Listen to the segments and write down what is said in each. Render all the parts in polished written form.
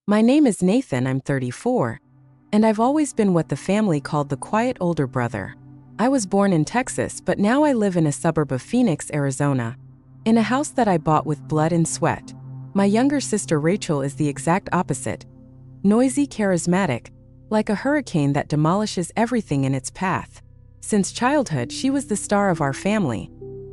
My name is Nathan, I'm 34, and I've always been what the family called the quiet older brother. I was born in Texas, but now I live in a suburb of Phoenix, Arizona, in a house that I bought with blood and sweat. My younger sister Rachel is the exact opposite. Noisy, charismatic, like a hurricane that demolishes everything in its path. Since childhood, she was the star of our family,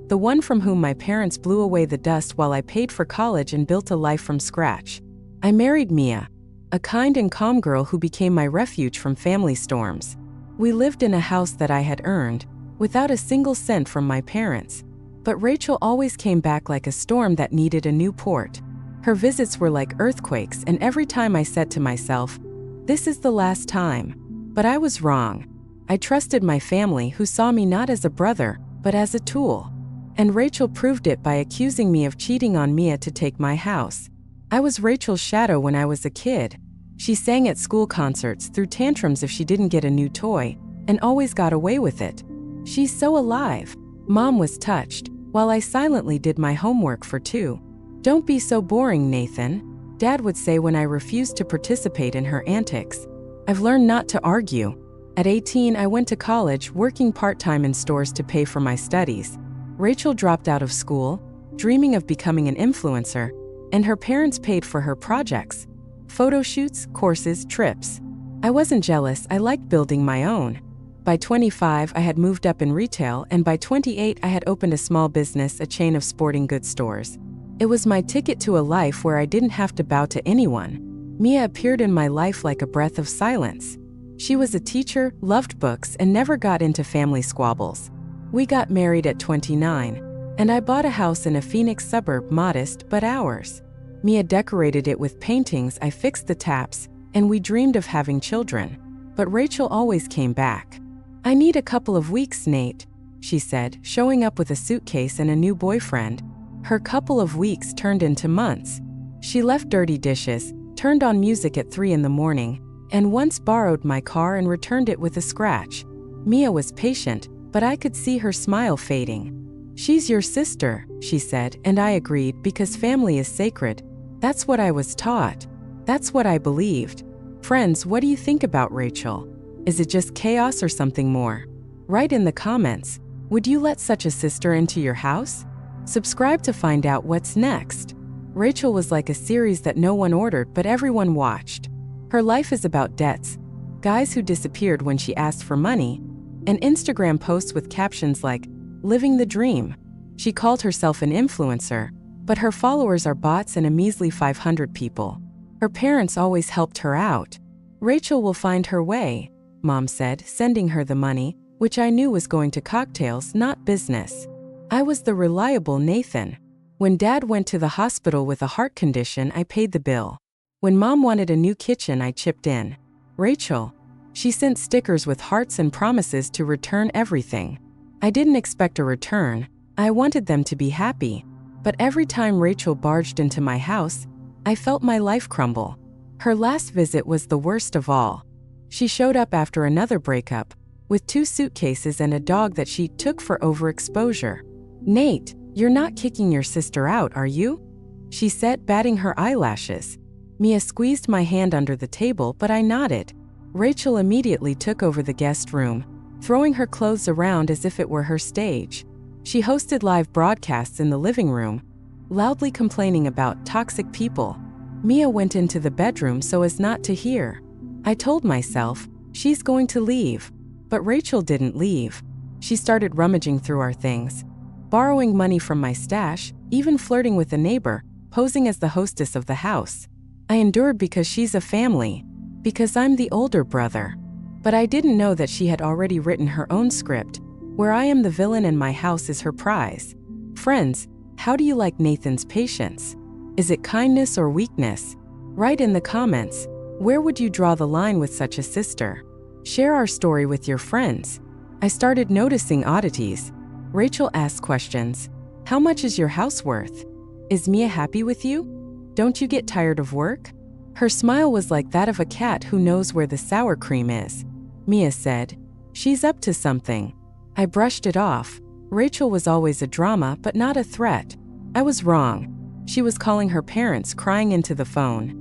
the one from whom my parents blew away the dust while I paid for college and built a life from scratch. I married Mia, a kind and calm girl who became my refuge from family storms. We lived in a house that I had earned, without a single cent from my parents. But Rachel always came back like a storm that needed a new port. Her visits were like earthquakes, and every time I said to myself, "This is the last time." But I was wrong. I trusted my family, who saw me not as a brother, but as a tool. And Rachel proved it by accusing me of cheating on Mia to take my house. I was Rachel's shadow when I was a kid. She sang at school concerts, threw tantrums if she didn't get a new toy, and always got away with it. She's so alive. Mom was touched, while I silently did my homework for two. "Don't be so boring, Nathan," Dad would say when I refused to participate in her antics. I've learned not to argue. At 18, I went to college, working part-time in stores to pay for my studies. Rachel dropped out of school, dreaming of becoming an influencer, and her parents paid for her projects. Photo shoots, courses, trips. I wasn't jealous, I liked building my own. By 25, I had moved up in retail, and by 28, I had opened a small business, a chain of sporting goods stores. It was my ticket to a life where I didn't have to bow to anyone. Mia appeared in my life like a breath of silence. She was a teacher, loved books, and never got into family squabbles. We got married at 29, and I bought a house in a Phoenix suburb, modest but ours. Mia decorated it with paintings, I fixed the taps, and we dreamed of having children. But Rachel always came back. "I need a couple of weeks, Nate," she said, showing up with a suitcase and a new boyfriend. Her couple of weeks turned into months. She left dirty dishes, turned on music at 3 in the morning, and once borrowed my car and returned it with a scratch. Mia was patient, but I could see her smile fading. "She's your sister," she said, and I agreed, because family is sacred. That's what I was taught. That's what I believed. Friends, what do you think about Rachel? Is it just chaos or something more? Write in the comments. Would you let such a sister into your house? Subscribe to find out what's next. Rachel was like a series that no one ordered but everyone watched. Her life is about debts, guys who disappeared when she asked for money, and Instagram posts with captions like, "Living the dream." She called herself an influencer, but her followers are bots and a measly 500 people. Her parents always helped her out. "Rachel will find her way," Mom said, sending her the money, which I knew was going to cocktails, not business. I was the reliable Nathan. When Dad went to the hospital with a heart condition, I paid the bill. When Mom wanted a new kitchen, I chipped in. Rachel, she sent stickers with hearts and promises to return everything. I didn't expect a return. I wanted them to be happy. But every time Rachel barged into my house, I felt my life crumble. Her last visit was the worst of all. She showed up after another breakup, with 2 suitcases and a dog that she took for overexposure. "Nate, you're not kicking your sister out, are you?" she said, batting her eyelashes. Mia squeezed my hand under the table, but I nodded. Rachel immediately took over the guest room, throwing her clothes around as if it were her stage. She hosted live broadcasts in the living room, loudly complaining about toxic people. Mia went into the bedroom so as not to hear. I told myself, she's going to leave. But Rachel didn't leave. She started rummaging through our things, borrowing money from my stash, even flirting with a neighbor, posing as the hostess of the house. I endured because she's a family, because I'm the older brother. But I didn't know that she had already written her own script, where I am the villain and my house is her prize. Friends, how do you like Nathan's patience? Is it kindness or weakness? Write in the comments. Where would you draw the line with such a sister? Share our story with your friends. I started noticing oddities. Rachel asked questions. How much is your house worth? Is Mia happy with you? Don't you get tired of work? Her smile was like that of a cat who knows where the sour cream is. Mia said, "She's up to something." I brushed it off. Rachel was always a drama, but not a threat. I was wrong. She was calling her parents, crying into the phone.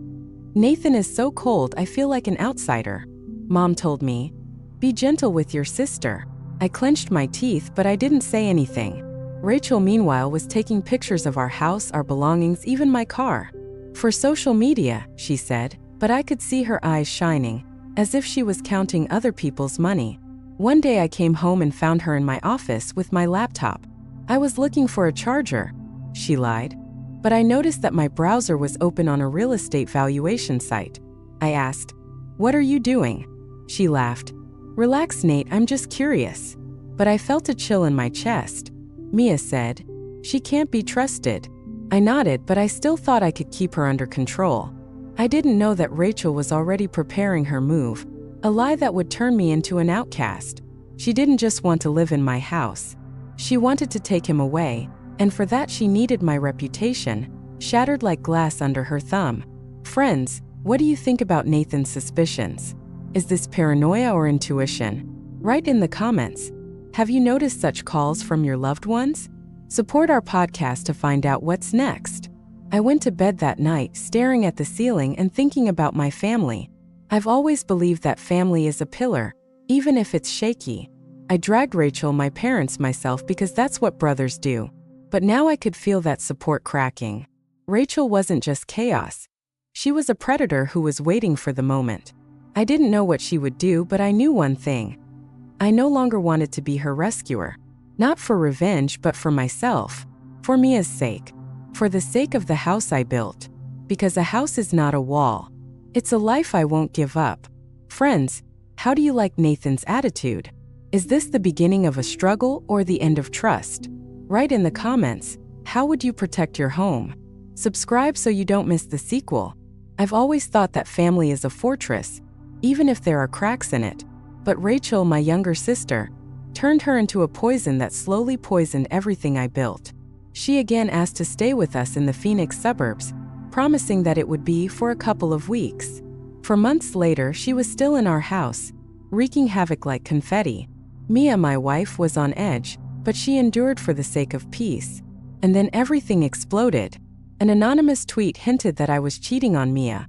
Nathan is so cold, I feel like an outsider. Mom told me, be gentle with your sister. I clenched my teeth, but I didn't say anything. Rachel, meanwhile, was taking pictures of our house, our belongings, even my car. For social media, she said, but I could see her eyes shining, as if she was counting other people's money. One day I came home and found her in my office with my laptop. I was looking for a charger, she lied. But I noticed that my browser was open on a real estate valuation site. I asked, what are you doing? She laughed. Relax, Nate, I'm just curious. But I felt a chill in my chest. Mia said, she can't be trusted. I nodded, but I still thought I could keep her under control. I didn't know that Rachel was already preparing her move, a lie that would turn me into an outcast. She didn't just want to live in my house. She wanted to take him away, and for that she needed my reputation, shattered like glass under her thumb. Friends, what do you think about Nathan's suspicions? Is this paranoia or intuition? Write in the comments. Have you noticed such calls from your loved ones? Support our podcast to find out what's next. I went to bed that night staring at the ceiling and thinking about my family. I've always believed that family is a pillar, even if it's shaky. I dragged Rachel, my parents, myself because that's what brothers do. But now I could feel that support cracking. Rachel wasn't just chaos. She was a predator who was waiting for the moment. I didn't know what she would do, but I knew one thing. I no longer wanted to be her rescuer. Not for revenge, but for myself. For Mia's sake. For the sake of the house I built. Because a house is not a wall. It's a life I won't give up. Friends, how do you like Nathan's attitude? Is this the beginning of a struggle or the end of trust? Write in the comments, how would you protect your home? Subscribe so you don't miss the sequel. I've always thought that family is a fortress, even if there are cracks in it. But Rachel, my younger sister, turned her into a poison that slowly poisoned everything I built. She again asked to stay with us in the Phoenix suburbs, promising that it would be for a couple of weeks. For months later, she was still in our house, wreaking havoc like confetti. Mia, my wife, was on edge, but she endured for the sake of peace. And then everything exploded. An anonymous tweet hinted that I was cheating on Mia,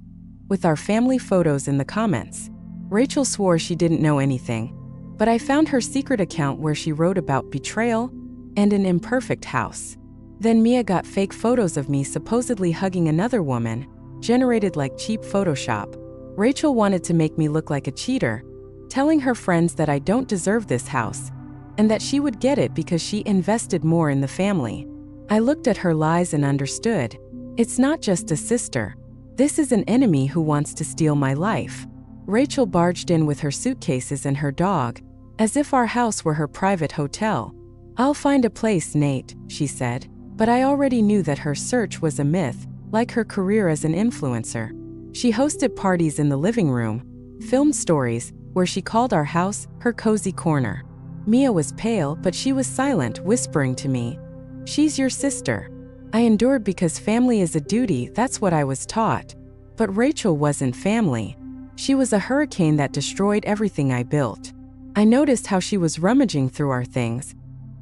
with our family photos in the comments. Rachel swore she didn't know anything, but I found her secret account where she wrote about betrayal and an imperfect house. Then Mia got fake photos of me supposedly hugging another woman, generated like cheap Photoshop. Rachel wanted to make me look like a cheater, telling her friends that I don't deserve this house, and that she would get it because she invested more in the family. I looked at her lies and understood. It's not just a sister. This is an enemy who wants to steal my life. Rachel barged in with her suitcases and her dog, as if our house were her private hotel. I'll find a place, Nate, she said, but I already knew that her search was a myth, like her career as an influencer. She hosted parties in the living room, filmed stories, where she called our house her cozy corner. Mia was pale, but she was silent, whispering to me, she's your sister. I endured because family is a duty, that's what I was taught. But Rachel wasn't family. She was a hurricane that destroyed everything I built. I noticed how she was rummaging through our things,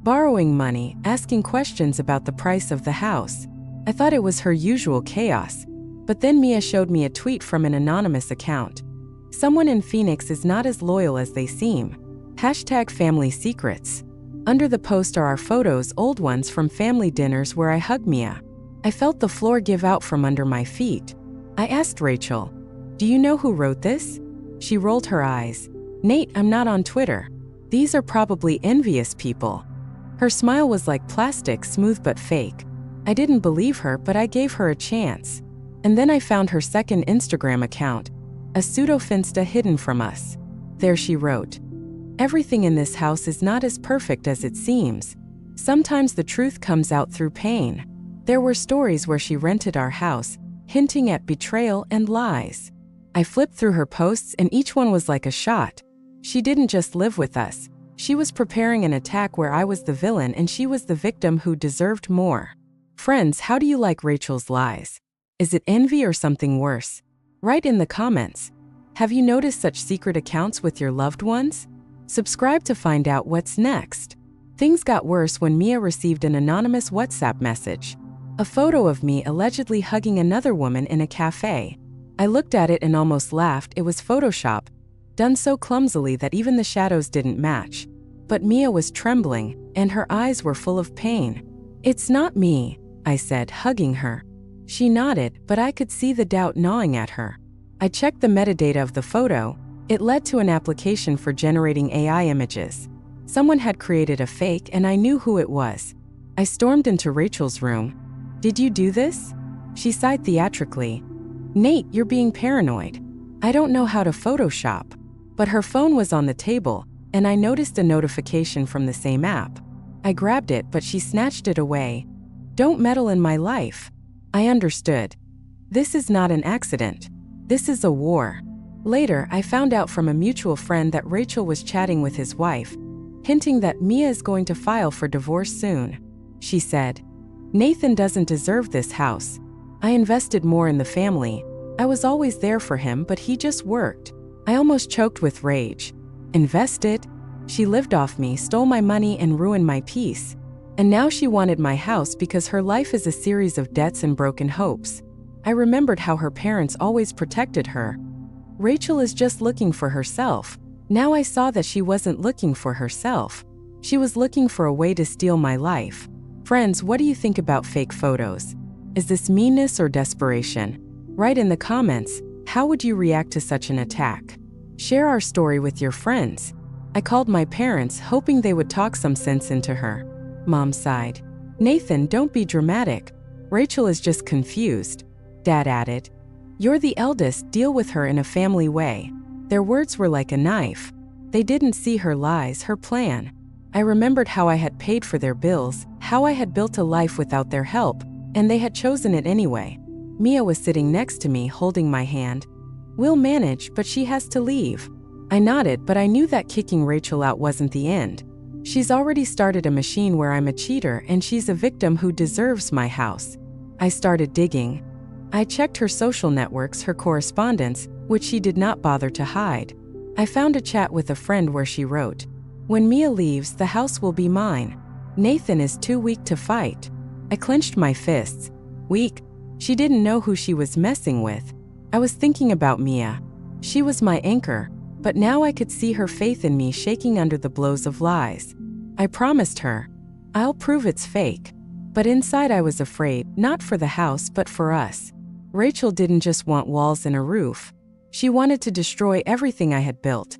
borrowing money, asking questions about the price of the house. I thought it was her usual chaos. But then Mia showed me a tweet from an anonymous account. Someone in Phoenix is not as loyal as they seem. #family-secrets. Under the post are our photos, old ones from family dinners where I hugged Mia. I felt the floor give out from under my feet. I asked Rachel, do you know who wrote this? She rolled her eyes. Nate, I'm not on Twitter. These are probably envious people. Her smile was like plastic, smooth but fake. I didn't believe her, but I gave her a chance. And then I found her second Instagram account, a pseudo-finsta hidden from us. There she wrote, everything in this house is not as perfect as it seems. Sometimes the truth comes out through pain. There were stories where she rented our house, hinting at betrayal and lies. I flipped through her posts and each one was like a shot. She didn't just live with us. She was preparing an attack where I was the villain and she was the victim who deserved more. Friends, how do you like Rachel's lies? Is it envy or something worse? Write in the comments. Have you noticed such secret accounts with your loved ones? Subscribe to find out what's next. Things got worse when Mia received an anonymous WhatsApp message. A photo of me allegedly hugging another woman in a cafe. I looked at it and almost laughed. It was Photoshop, done so clumsily that even the shadows didn't match. But Mia was trembling, and her eyes were full of pain. "It's not me," I said, hugging her. She nodded, but I could see the doubt gnawing at her. I checked the metadata of the photo. It led to an application for generating AI images. Someone had created a fake, and I knew who it was. I stormed into Rachel's room. "Did you do this?" She sighed theatrically. "Nate, you're being paranoid. I don't know how to Photoshop." But her phone was on the table, and I noticed a notification from the same app. I grabbed it, but she snatched it away. "Don't meddle in my life." I understood. This is not an accident. This is a war. Later, I found out from a mutual friend that Rachel was chatting with his wife, hinting that Mia is going to file for divorce soon. She said, "Nathan doesn't deserve this house. I invested more in the family. I was always there for him, but he just worked." I almost choked with rage. Invested? She lived off me, stole my money, and ruined my peace. And now she wanted my house because her life is a series of debts and broken hopes. I remembered how her parents always protected her. Rachel is just looking for herself. Now I saw that she wasn't looking for herself. She was looking for a way to steal my life. Friends, what do you think about fake photos? Is this meanness or desperation? Write in the comments, how would you react to such an attack? Share our story with your friends. I called my parents, hoping they would talk some sense into her. Mom sighed. "Nathan, don't be dramatic. Rachel is just confused." Dad added, "You're the eldest, deal with her in a family way." Their words were like a knife. They didn't see her lies, her plan. I remembered how I had paid for their bills, how I had built a life without their help, and they had chosen it anyway. Mia was sitting next to me, holding my hand. "We'll manage, but she has to leave." I nodded, but I knew that kicking Rachel out wasn't the end. She's already started a machine where I'm a cheater, and she's a victim who deserves my house. I started digging. I checked her social networks, her correspondence, which she did not bother to hide. I found a chat with a friend where she wrote, "When Mia leaves, the house will be mine. Nathan is too weak to fight." I clenched my fists. Weak? She didn't know who she was messing with. I was thinking about Mia. She was my anchor, but now I could see her faith in me shaking under the blows of lies. I promised her, "I'll prove it's fake." But inside I was afraid, not for the house but for us. Rachel didn't just want walls and a roof. She wanted to destroy everything I had built.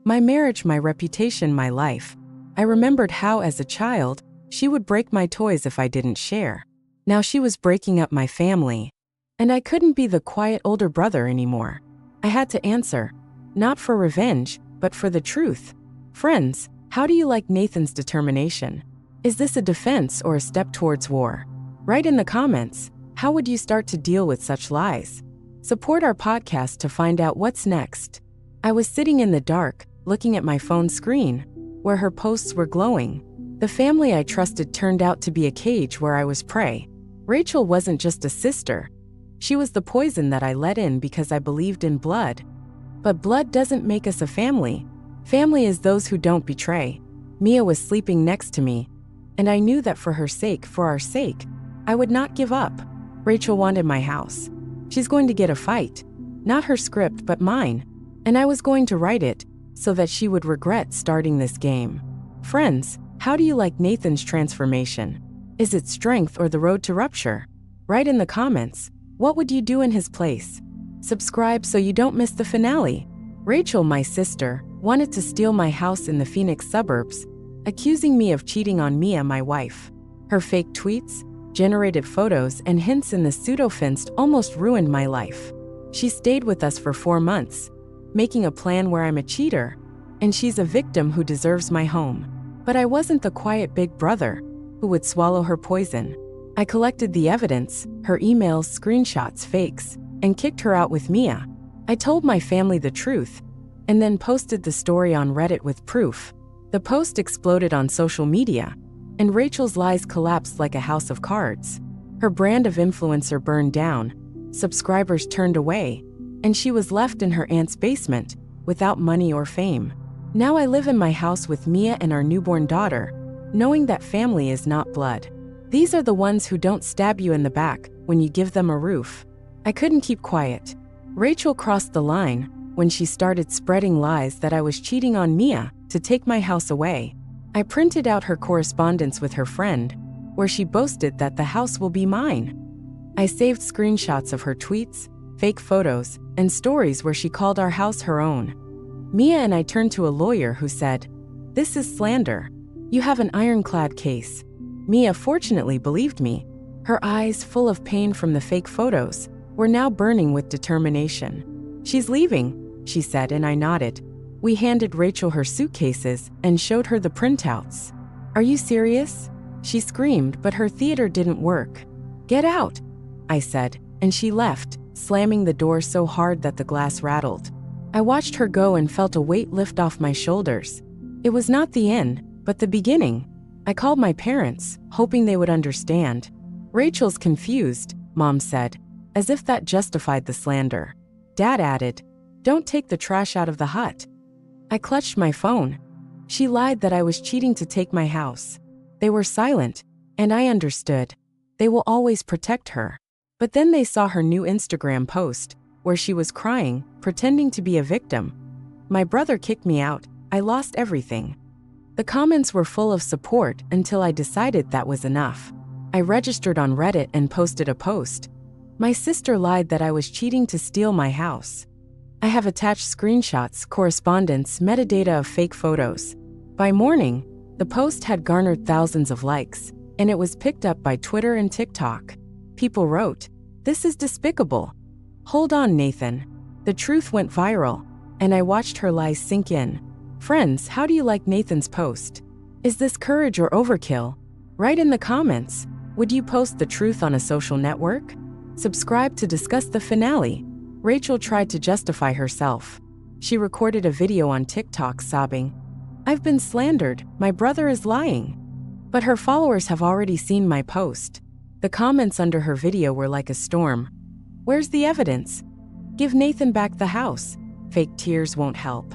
My marriage, my reputation, my life. I remembered how, as a child, she would break my toys if I didn't share. Now she was breaking up my family. And I couldn't be the quiet older brother anymore. I had to answer, not for revenge, but for the truth. Friends, how do you like Nathan's determination? Is this a defense or a step towards war? Write in the comments. How would you start to deal with such lies? Support our podcast to find out what's next. I was sitting in the dark, looking at my phone screen, where her posts were glowing. The family I trusted turned out to be a cage where I was prey. Rachel wasn't just a sister. She was the poison that I let in because I believed in blood. But blood doesn't make us a family. Family is those who don't betray. Mia was sleeping next to me, and I knew that for her sake, for our sake, I would not give up. Rachel wanted my house. She's going to get a fight. Not her script, but mine. And I was going to write it, so that she would regret starting this game. Friends, how do you like Nathan's transformation? Is it strength or the road to rupture? Write in the comments. What would you do in his place? Subscribe so you don't miss the finale. Rachel, my sister, wanted to steal my house in the Phoenix suburbs, accusing me of cheating on Mia, my wife. Her fake tweets, generated photos, and hints in the pseudo-fenced almost ruined my life. She stayed with us for 4 months, making a plan where I'm a cheater, and she's a victim who deserves my home. But I wasn't the quiet big brother who would swallow her poison. I collected the evidence, her emails, screenshots, fakes, and kicked her out with Mia. I told my family the truth, and then posted the story on Reddit with proof. The post exploded on social media, and Rachel's lies collapsed like a house of cards. Her brand of influencer burned down, subscribers turned away, and she was left in her aunt's basement, without money or fame. Now I live in my house with Mia and our newborn daughter, knowing that family is not blood. These are the ones who don't stab you in the back when you give them a roof. I couldn't keep quiet. Rachel crossed the line when she started spreading lies that I was cheating on Mia to take my house away. I printed out her correspondence with her friend, where she boasted that the house will be mine. I saved screenshots of her tweets, fake photos, and stories where she called our house her own. Mia and I turned to a lawyer who said, "This is slander. You have an ironclad case." Mia fortunately believed me. Her eyes, full of pain from the fake photos, were now burning with determination. "She's leaving," she said, and I nodded. We handed Rachel her suitcases and showed her the printouts. "Are you serious?" She screamed, but her theater didn't work. "Get out," I said, and she left, slamming the door so hard that the glass rattled. I watched her go and felt a weight lift off my shoulders. It was not the end, but the beginning. I called my parents, hoping they would understand. "Rachel's confused," Mom said, as if that justified the slander. Dad added, "Don't take the trash out of the hut." I clutched my phone. She lied that I was cheating to take my house. They were silent, and I understood. They will always protect her. But then they saw her new Instagram post, where she was crying, pretending to be a victim. My brother kicked me out. I lost everything. The comments were full of support until I decided that was enough. I registered on Reddit and posted a post. My sister lied that I was cheating to steal my house. I have attached screenshots, correspondence, metadata of fake photos. By morning, the post had garnered thousands of likes, and it was picked up by Twitter and TikTok. People wrote, "This is despicable. Hold on, Nathan." The truth went viral, and I watched her lies sink in. Friends, how do you like Nathan's post? Is this courage or overkill? Write in the comments. Would you post the truth on a social network? Subscribe to discuss the finale. Rachel tried to justify herself. She recorded a video on TikTok sobbing, "I've been slandered, my brother is lying." But her followers have already seen my post. The comments under her video were like a storm. "Where's the evidence? Give Nathan back the house. Fake tears won't help."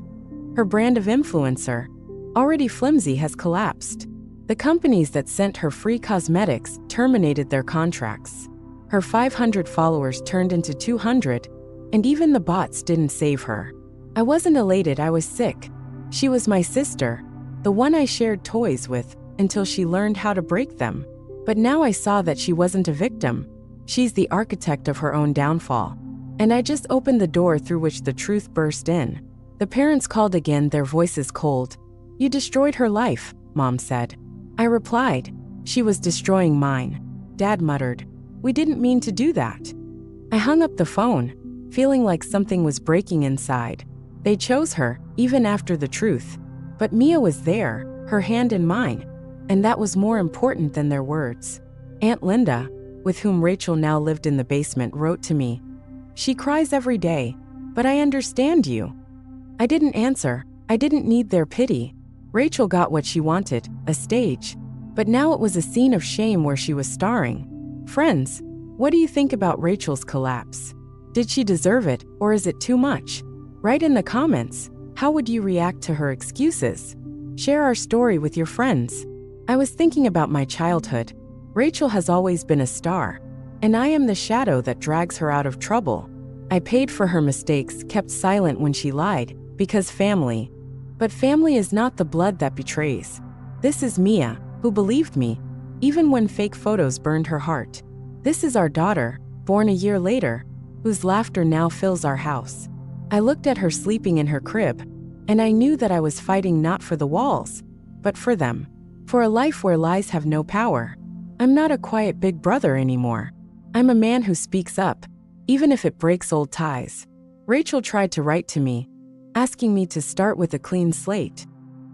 Her brand of influencer, already flimsy, has collapsed. The companies that sent her free cosmetics terminated their contracts. Her 500 followers turned into 200, and even the bots didn't save her. I wasn't elated, I was sick. She was my sister, the one I shared toys with, until she learned how to break them. But now I saw that she wasn't a victim. She's the architect of her own downfall. And I just opened the door through which the truth burst in. The parents called again, their voices cold. "You destroyed her life," Mom said. I replied, "She was destroying mine." Dad muttered, "We didn't mean to do that." I hung up the phone, feeling like something was breaking inside. They chose her, even after the truth. But Mia was there, her hand in mine, and that was more important than their words. Aunt Linda, with whom Rachel now lived in the basement, wrote to me, "She cries every day, but I understand you." I didn't answer. I didn't need their pity. Rachel got what she wanted, a stage. But now it was a scene of shame where she was starring. Friends, what do you think about Rachel's collapse? Did she deserve it, or is it too much? Write in the comments. How would you react to her excuses? Share our story with your friends. I was thinking about my childhood. Rachel has always been a star, and I am the shadow that drags her out of trouble. I paid for her mistakes, kept silent when she lied, because family. But family is not the blood that betrays. This is Mia, who believed me, even when fake photos burned her heart. This is our daughter, born a year later, whose laughter now fills our house. I looked at her sleeping in her crib, and I knew that I was fighting not for the walls, but for them. For a life where lies have no power. I'm not a quiet big brother anymore. I'm a man who speaks up, even if it breaks old ties. Rachel tried to write to me, asking me to start with a clean slate.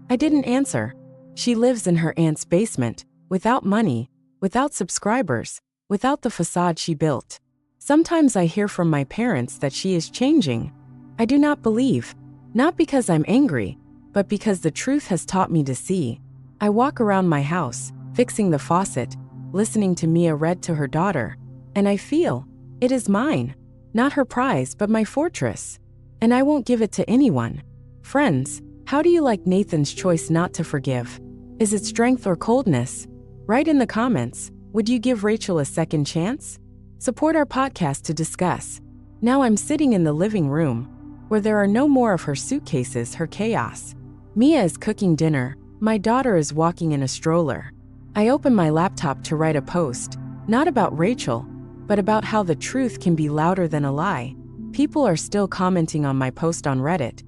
I didn't answer. She lives in her aunt's basement, without money, without subscribers, without the facade she built. Sometimes I hear from my parents that she is changing. I do not believe, not because I'm angry, but because the truth has taught me to see. I walk around my house, fixing the faucet, listening to Mia read to her daughter, and I feel, it is mine, not her prize but my fortress. And I won't give it to anyone. Friends, how do you like Nathan's choice not to forgive? Is it strength or coldness? Write in the comments. Would you give Rachel a second chance? Support our podcast to discuss. Now I'm sitting in the living room, where there are no more of her suitcases, her chaos. Mia is cooking dinner. My daughter is walking in a stroller. I open my laptop to write a post, not about Rachel, but about how the truth can be louder than a lie. People are still commenting on my post on Reddit.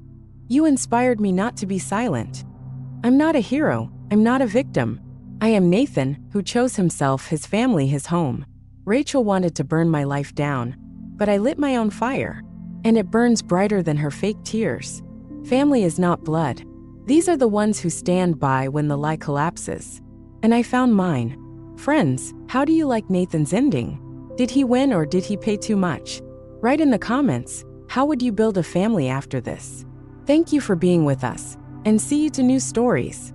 You inspired me not to be silent. I'm not a hero. I'm not a victim. I am Nathan, who chose himself, his family, his home. Rachel wanted to burn my life down, but I lit my own fire, and it burns brighter than her fake tears. Family is not blood. These are the ones who stand by when the lie collapses. And I found mine. Friends, how do you like Nathan's ending? Did he win or did he pay too much? Write in the comments, how would you build a family after this? Thank you for being with us, and see you to new stories.